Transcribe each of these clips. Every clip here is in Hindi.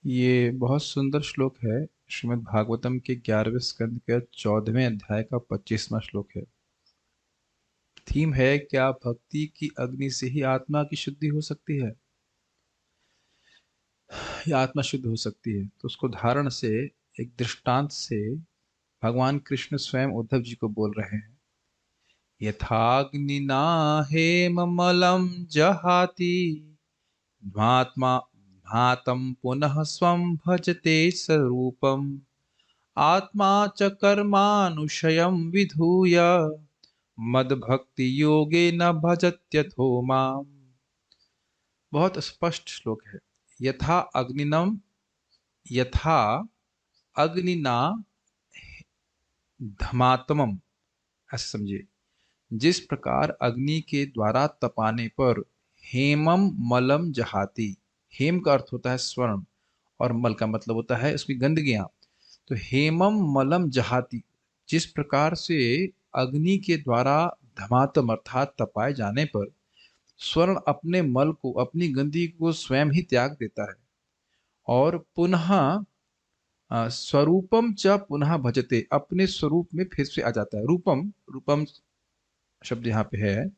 ये बहुत सुंदर श्लोक है। श्रीमद् भागवतम के 11वें स्कंद के 14वें अध्याय का 25वां श्लोक है। थीम है, क्या भक्ति की अग्नि से ही आत्मा की शुद्धि हो सकती है या आत्मा शुद्ध हो सकती है? तो उसको धारण से, एक दृष्टांत से भगवान कृष्ण स्वयं उद्धव जी को बोल रहे हैं। यथाग्निना हेममलं जहाति महात्मा भातं पुनः स्वं भजते स्वरूपम् आत्मा च कर्मानुशयं विधूय मद्भक्ति योगे न भजत्यथो माम। बहुत स्पष्ट श्लोक है। यथा अग्निनम, यथा अग्निना धमात्मम, ऐसे समझिए। जिस प्रकार अग्नि के द्वारा तपाने पर हेमम मलम जहाती, हेम का अर्थ होता है स्वर्ण और मल का मतलब होता है उसकी गंदगियां। तो हेमम मलम जहाती, जिस प्रकार से अग्नि के द्वारा धमातम अर्थात तपाए जाने पर स्वर्ण अपने मल को, अपनी गंदगी को स्वयं ही त्याग देता है और पुनः स्वरूपम च पुनः भजते, अपने स्वरूप में फिर से आ जाता है। रूपम, रूपम शब्द यहाँ पे है।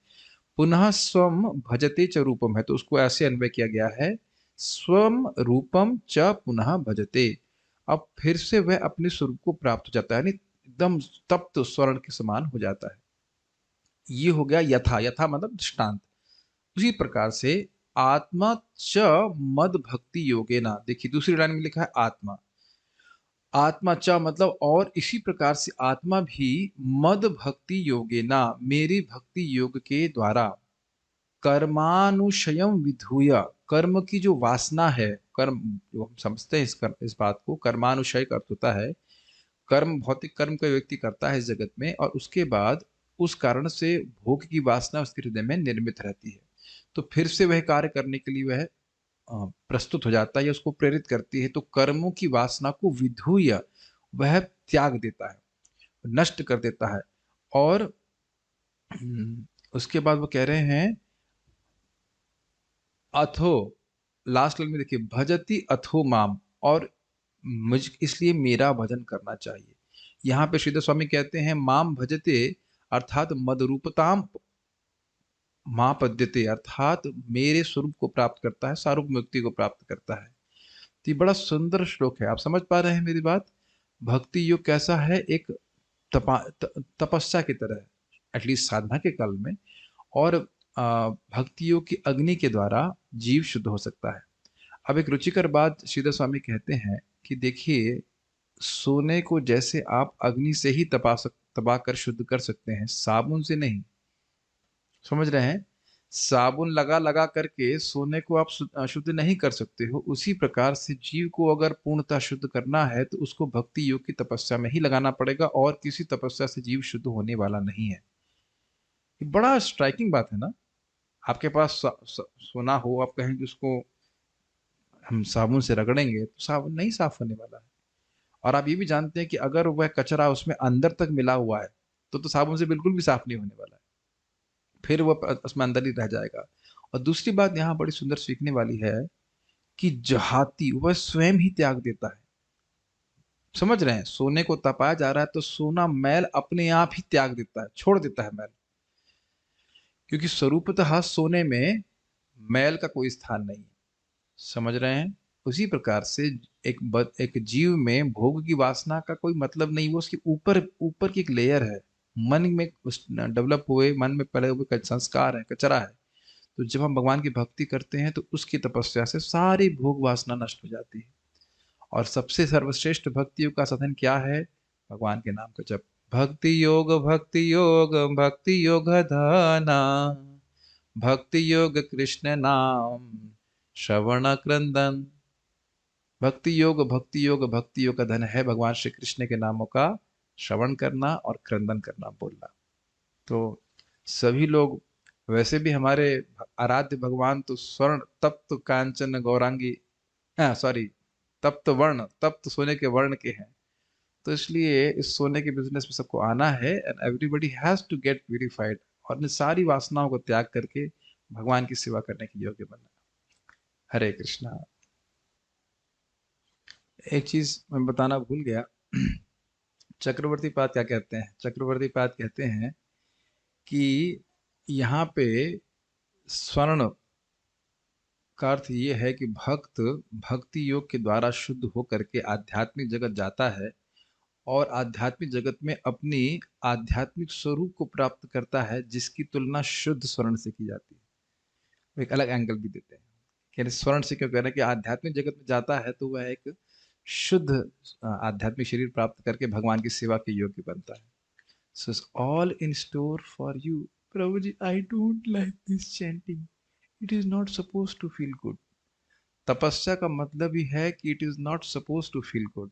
पुनः स्वम भजते च रूपम है, तो उसको ऐसे अन्वय किया गया है, स्वम रूपम च पुनः भजते। अब फिर से वह अपने स्वरूप को प्राप्त हो जाता है, यानी एकदम तप्त स्वर्ण के समान हो जाता है। ये हो गया यथा, यथा मतलब दृष्टांत। उसी प्रकार से आत्मा च मद भक्ति योगेना, देखिए दूसरी लाइन में लिखा है आत्मा, आत्मा च मतलब और इसी प्रकार से आत्मा भी मद भक्ति योगेना, मेरी भक्ति योग के द्वारा कर्मानुशयम विधूय, कर्म की जो वासना है, कर्म जो हम समझते हैं इस बात को, कर्मानुशय का अर्थ होता है कर्म, भौतिक कर्म कोई व्यक्ति करता है इस जगत में और उसके बाद उस कारण से भोग की वासना उसके हृदय में निर्मित रहती है। तो फिर से वह कार्य करने के लिए वह प्रस्तुत हो जाता है या उसको प्रेरित करती है। तो कर्मों की वासना को विधूय, वह त्याग देता है, नष्ट कर देता है। और उसके बाद वो कह रहे हैं अथो, लास्ट लाइन में देखिए, भजति अथो माम, और मुझ इसलिए मेरा भजन करना चाहिए। यहाँ पे श्रीधर स्वामी कहते हैं माम भजते, अर्थात मदरूपताम मां पद्यते, अर्थात मेरे स्वरूप को प्राप्त करता है, सारूप मुक्ति को प्राप्त करता है। तो ये बड़ा सुंदर श्लोक है। आप समझ पा रहे हैं मेरी बात? भक्ति योग कैसा है? एक तपस्या की तरह है, एटलीस्ट साधना के काल में। और भक्ति योग की अग्नि के द्वारा जीव शुद्ध हो सकता है। अब एक रुचिकर बात श्रीधर स्वामी कहते हैं कि देखिए, सोने को जैसे आप अग्नि से ही तपा कर शुद्ध कर सकते हैं, साबुन से नहीं। समझ रहे हैं? साबुन लगा लगा करके सोने को आप शुद्ध नहीं कर सकते हो। उसी प्रकार से जीव को अगर पूर्णतः शुद्ध करना है तो उसको भक्ति योग की तपस्या में ही लगाना पड़ेगा, और किसी तपस्या से जीव शुद्ध होने वाला नहीं है। ये बड़ा स्ट्राइकिंग बात है ना? आपके पास सोना हो, आप कहेंगे उसको हम साबुन से रगड़ेंगे तो साबुन नहीं साफ होने वाला है। और आप ये भी जानते हैं कि अगर वह कचरा उसमें अंदर तक मिला हुआ है तो साबुन से बिल्कुल भी साफ नहीं होने वाला है, फिर वह उसमें अंदर ही रह जाएगा। और दूसरी बात यहाँ बड़ी सुंदर सीखने वाली है कि जहाती, वह स्वयं ही त्याग देता है। समझ रहे हैं? सोने को तपाया जा रहा है तो सोना मैल अपने आप ही त्याग देता है, छोड़ देता है मैल, क्योंकि स्वरूपतः सोने में मैल का कोई स्थान नहीं है। समझ रहे हैं? उसी प्रकार से एक जीव में भोग की वासना का कोई मतलब नहीं, वो उसके ऊपर ऊपर की एक लेयर है। मन में उस डेवलप हुए, मन में पड़े हुए संस्कार है, कचरा है। तो जब हम भगवान की भक्ति करते हैं तो उसकी तपस्या से सारी भोग वासना नष्ट हो जाती है। और सबसे सर्वश्रेष्ठ भक्तियों का साधन क्या है? भगवान के नाम का जप। भक्ति योग, भक्ति योग, भक्ति योग धना, भक्ति योग कृष्ण नाम श्रवण क्रंदन। भक्ति योग, भक्ति योग, भक्ति योग का धन है भगवान श्री कृष्ण के नामों का श्रवण करना और क्रंदन करना, बोलना। तो सभी लोग, वैसे भी हमारे आराध्य भगवान तो स्वर्ण तप्त कांचन गौरांगी, हाँ सॉरी, तप्त वर्ण, तप्त सोने के वर्ण के हैं। तो इसलिए इस सोने के बिजनेस में सबको आना है, and everybody has to get purified, और अपनी सारी वासनाओं को त्याग करके भगवान की सेवा करने के योग्य बनना। हरे कृष्णा। एक चीज मैं बताना भूल गया। चक्रवर्ती पाद क्या कहते हैं? चक्रवर्ती पाद कहते हैं कि यहाँ पे स्वर्ण का अर्थ ये है कि भक्त भक्ति योग के द्वारा शुद्ध होकर के आध्यात्मिक जगत जाता है और आध्यात्मिक जगत में अपनी आध्यात्मिक स्वरूप को प्राप्त करता है, जिसकी तुलना शुद्ध स्वर्ण से की जाती है। वो एक अलग एंगल भी देते हैं कि स्वर्ण से क्यों कह रहे हैं कि आध्यात्मिक जगत में जाता है तो वह एक शुद्ध आध्यात्मिक शरीर प्राप्त करके भगवान की सेवा के योग्य बनता है। So it's all in store for you. प्रभु जी, I don't like this chanting, it is not suppose to feel good. तपस्या का मतलब ही है कि it is not suppose to feel good.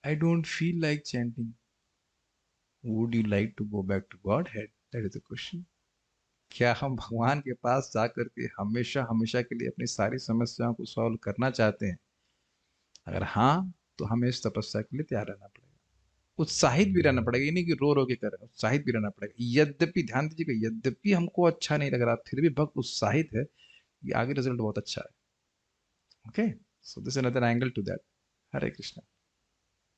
I don't feel like chanting. Would you like to go back to godhead? That is the question. क्या हम भगवान के पास जाकर के हमेशा हमेशा के लिए अपनी सारी समस्याओं को सॉल्व करना चाहते हैं? अगर हाँ, तो हमें इस तपस्या के लिए तैयार रहना पड़ेगा, उत्साहित भी रहना पड़ेगा। ये नहीं कि रो रो के करें, उत्साहित भी रहना पड़ेगा। यद्यपि ध्यान दीजिएगा, यद्यपि हमको अच्छा नहीं लग रहा, फिर भी भक्त उत्साहित है कि आगे रिजल्ट बहुत अच्छा है। Okay, so this another angle to that. Hare Krishna.